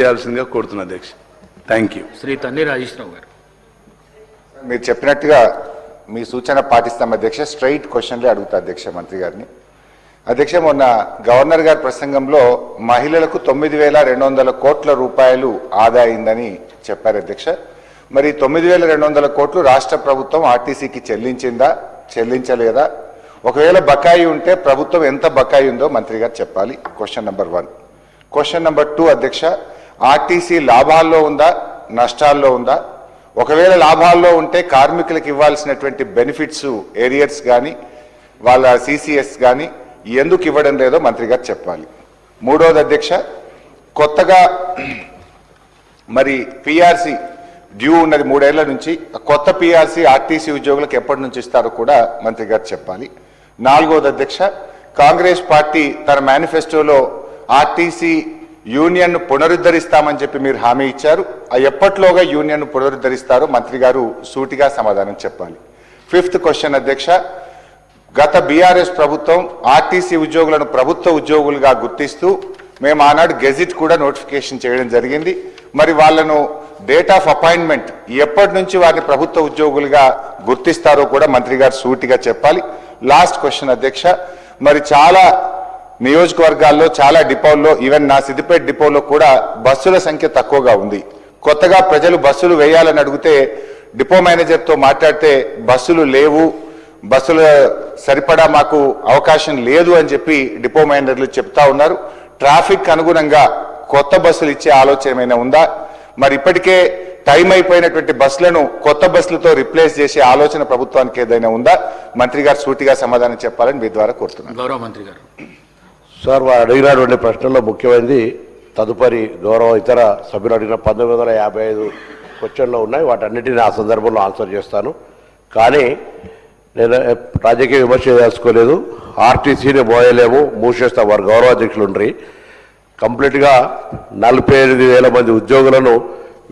చేయాల్సిందిగా కోరుతున్నా అధ్యక్ష. Thank you. శ్రీ తన్ని రాజేశ్వరరావు గారు. మీరు చెప్పినట్టుగా మీ సూచన పాటిస్తాం అధ్యక్ష. స్ట్రైట్ క్వశ్చన్లే అడుగుతా అధ్యక్ష మంత్రి గారిని. అధ్యక్ష, మొన్న గవర్నర్ గారి ప్రసంగంలో మహిళలకు 9,200 కోట్ల రూపాయలు ఆదా అయిందని చెప్పారు అధ్యక్ష. మరి 9,200 కోట్లు రాష్ట్ర ప్రభుత్వం ఆర్టీసీకి చెల్లించిందా, చెల్లించలేదా? ఒకవేళ బకాయి ఉంటే ప్రభుత్వం ఎంత బకాయి ఉందో మంత్రి గారు చెప్పాలి. Question number 1. క్వశ్చన్ నెంబర్ 2 అధ్యక్ష, ఆర్టీసీ లాభాల్లో ఉందా, నష్టాల్లో ఉందా? ఒకవేళ లాభాల్లో ఉంటే కార్మికులకు ఇవ్వాల్సినటువంటి బెనిఫిట్స్, ఏరియర్స్ కానీ వాళ్ళ సిసిఎస్ కానీ ఎందుకు ఇవ్వడం లేదో మంత్రి గారు చెప్పాలి. 3వది అధ్యక్ష, కొత్తగా మరి పిఆర్సీ డ్యూ ఉన్నది 3 ఏళ్ల నుంచి. కొత్త పిఆర్సీ ఆర్టీసీ ఉద్యోగులకు ఎప్పటి నుంచి ఇస్తారో కూడా మంత్రి గారు చెప్పాలి. 4వది అధ్యక్ష, కాంగ్రెస్ పార్టీ తన మేనిఫెస్టోలో ఆర్టీసీ యూనియన్ పునరుద్ధరిస్తామని చెప్పి మీరు హామీ ఇచ్చారు. ఎప్పట్లోగా యూనియన్ పునరుద్ధరిస్తారో మంత్రి గారు సూటిగా సమాధానం చెప్పాలి. 5th క్వశ్చన్ అధ్యక్ష, గత బీఆర్ఎస్ ప్రభుత్వం ఆర్టీసీ ఉద్యోగులను ప్రభుత్వ ఉద్యోగులుగా గుర్తిస్తూ మేము ఆనాడు గెజిట్ కూడా నోటిఫికేషన్ చేయడం జరిగింది. మరి వాళ్ళను డేట్ ఆఫ్ అపాయింట్మెంట్ ఎప్పటి నుంచి వారిని ప్రభుత్వ ఉద్యోగులుగా గుర్తిస్తారో కూడా మంత్రి గారు సూటిగా చెప్పాలి. లాస్ట్ క్వశ్చన్ అధ్యక్ష, మరి చాలా నియోజకవర్గాల్లో చాలా డిపోల్లో, ఈవెన్ నా సిద్దిపేట డిపోలో కూడా బస్సుల సంఖ్య తక్కువగా ఉంది. కొత్తగా ప్రజలు బస్సులు వేయాలని అడిగితే డిపో మేనేజర్తో మాట్లాడితే బస్సులు లేవు, బస్సుల సరిపడా మాకు అవకాశం లేదు అని చెప్పి డిపో మేనేజర్లు చెప్తా ఉన్నారు. ట్రాఫిక్ అనుగుణంగా కొత్త బస్సులు ఇచ్చే ఆలోచన ఏమైనా ఉందా? మరి ఇప్పటికే టైం అయిపోయినటువంటి బస్సులను కొత్త బస్సులతో రిప్లేస్ చేసే ఆలోచన ప్రభుత్వానికి ఏదైనా ఉందా? మంత్రి గారు సూటిగా సమాధానం చెప్పాలని మీ ద్వారా కోరుతున్నాను. గౌరవ మంత్రి గారు. సార్, వారు అడిగినటువంటి ప్రశ్నల్లో ముఖ్యమైనది తదుపరి గౌరవ ఇతర సభ్యులు అడిగిన 1955 క్వశ్చన్లు ఉన్నాయి. వాటన్నిటిని ఆ సందర్భంలో ఆన్సర్ చేస్తాను. కానీ నేను రాజకీయ విమర్శ చేసుకోలేదు. ఆర్టీసీని మోయలేము, మూసేస్తాం. వారు గౌరవ అధ్యక్షులు ఉండ్రి కంప్లీట్గా 48,000 మంది ఉద్యోగులను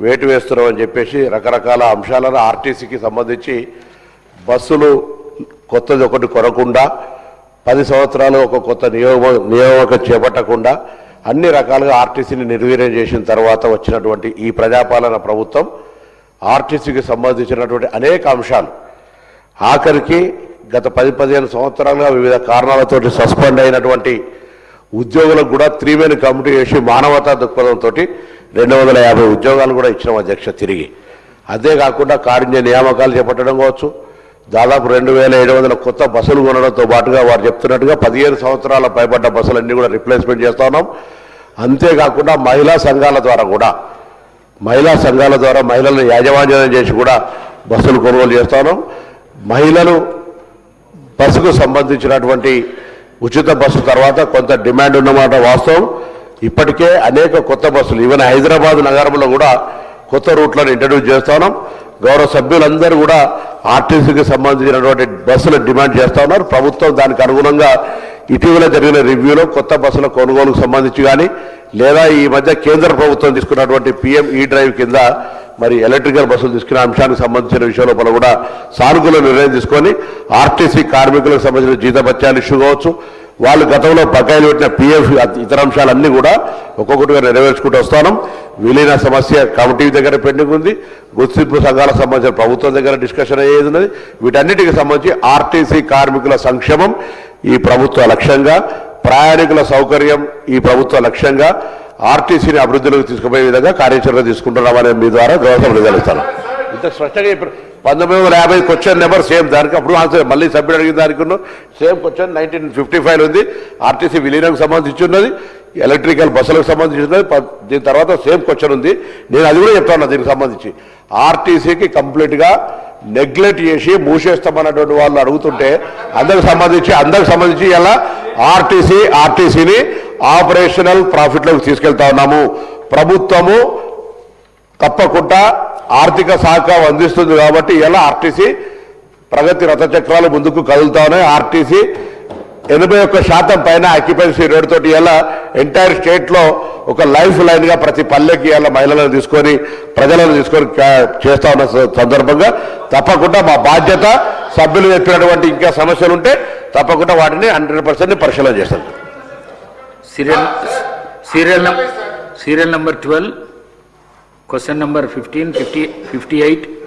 వేటు వేస్తున్నామని చెప్పేసి రకరకాల అంశాలను ఆర్టీసీకి సంబంధించి బస్సులు కొత్తది ఒకటి కొనకుండా 10 సంవత్సరాలు ఒక కొత్త నియామకం చేపట్టకుండా అన్ని రకాలుగా ఆర్టీసీని నిర్వీర్యం చేసిన తర్వాత వచ్చినటువంటి ఈ ప్రజాపాలన ప్రభుత్వం ఆర్టీసీకి సంబంధించినటువంటి అనేక అంశాలు, ఆఖరికి గత 10-15 సంవత్సరాలుగా వివిధ కారణాలతోటి సస్పెండ్ అయినటువంటి ఉద్యోగులకు కూడా 3-man కమిటీ వేసి మానవతా దృక్పథంతో 250 ఉద్యోగాలు కూడా ఇచ్చిన అధ్యక్ష తిరిగి. అంతేకాకుండా కారుణ్య నియామకాలు చేపట్టడం కావచ్చు, దాదాపు 2,700 కొత్త బస్సులు కొనడంతో పాటుగా వారు చెప్తున్నట్టుగా 15 సంవత్సరాల పైబడ్డ బస్సులన్నీ కూడా రిప్లేస్మెంట్ చేస్తూ ఉన్నాం. అంతేకాకుండా మహిళా సంఘాల ద్వారా మహిళలను యాజమాన్యం చేసి కూడా బస్సులు కొనుగోలు చేస్తూ ఉన్నాం. మహిళలు బస్సుకు సంబంధించినటువంటి ఉచిత బస్సు తర్వాత కొంత డిమాండ్ ఉన్నమాట వాస్తవం. ఇప్పటికే అనేక కొత్త బస్సులు ఈవెన్ హైదరాబాద్ నగరంలో కూడా కొత్త రూట్లను ఇంట్రడ్యూస్ చేస్తూ ఉన్నాం. గౌరవ సభ్యులందరూ కూడా ఆర్టీసీకి సంబంధించినటువంటి బస్సులు డిమాండ్ చేస్తూ ఉన్నారు. ప్రభుత్వం దానికి అనుగుణంగా ఇటీవల జరిగిన రివ్యూలో కొత్త బస్సుల కొనుగోలుకు సంబంధించి కానీ లేదా ఈ మధ్య కేంద్ర ప్రభుత్వం తీసుకున్నటువంటి PM E-డ్రైవ్ కింద మరి ఎలక్ట్రికల్ బస్సులు తీసుకునే అంశానికి సంబంధించిన విషయం లోపల కూడా సానుకూల నిర్ణయం తీసుకొని ఆర్టీసీ కార్మికులకు సంబంధించిన జీతభత్యాలు ఇష్యూ కావచ్చు, వాళ్ళు గతంలో బకాయిలు పెట్టిన PF ఇతర అంశాలన్నీ కూడా ఒక్కొక్కటిగా నెరవేర్చుకుంటూ వస్తాను. విలీన సమస్య కమిటీ దగ్గర పెండింగ్ ఉంది. గుర్తింపు సంఘాలకు సంబంధించిన ప్రభుత్వం దగ్గర డిస్కషన్ అయ్యేది ఉన్నది. వీటన్నిటికి సంబంధించి ఆర్టీసీ కార్మికుల సంక్షేమం ఈ ప్రభుత్వ లక్ష్యంగా, ప్రయాణికుల సౌకర్యం ఈ ప్రభుత్వ లక్ష్యంగా, ఆర్టీసీని అభివృద్ధిలోకి తీసుకుపోయే విధంగా కార్యాచరణ తీసుకుంటున్నామని మీ ద్వారా గౌరవం నిలదలుస్తాను. ఇంత స్పష్టంగా 1950 క్వశ్చన్ నెంబర్ సేమ్, దానికి అప్పుడు ఆన్సర్ మళ్ళీ సభ్యుడు అడిగిన దానికి సేమ్ క్వశ్చన్ 1955 ఉంది. ఆర్టీసీ విలీనంకు సంబంధించి ఉన్నది, ఎలక్ట్రికల్ బస్సులకు సంబంధించి ఉన్నది. దీని తర్వాత సేమ్ క్వశ్చన్ ఉంది. నేను అది కూడా చెప్తా ఉన్నా. దీనికి సంబంధించి ఆర్టీసీకి కంప్లీట్గా నెగ్లెక్ట్ చేసి మూసేస్తామన్నటువంటి వాళ్ళు అడుగుతుంటే అందరికి సంబంధించి ఇలా ఆర్టీసీని ఆపరేషనల్ ప్రాఫిట్లోకి తీసుకెళ్తా ఉన్నాము. ప్రభుత్వము తప్పకుండా ఆర్థిక సహకారం అందిస్తుంది కాబట్టి ఇలా ఆర్టీసీ ప్రగతి రథచక్రాలు ముందుకు కదులుతా ఉన్నాయి. ఆర్టీసీ 81% పైన ఆక్యుపెన్సీ రేట్ తోటి ఇలా ఎంటైర్ స్టేట్లో ఒక లైఫ్ లైన్గా ప్రతి పల్లెకి ఇలా మహిళలను తీసుకొని ప్రజలను తీసుకొని చేస్తా ఉన్న సందర్భంగా తప్పకుండా మా బాధ్యత సభ్యులు చెప్పినటువంటి ఇంకా సమస్యలు ఉంటే తప్పకుండా వాటిని 100% పరిశీలన చేస్తాం. serial number 12, question number 15, 58,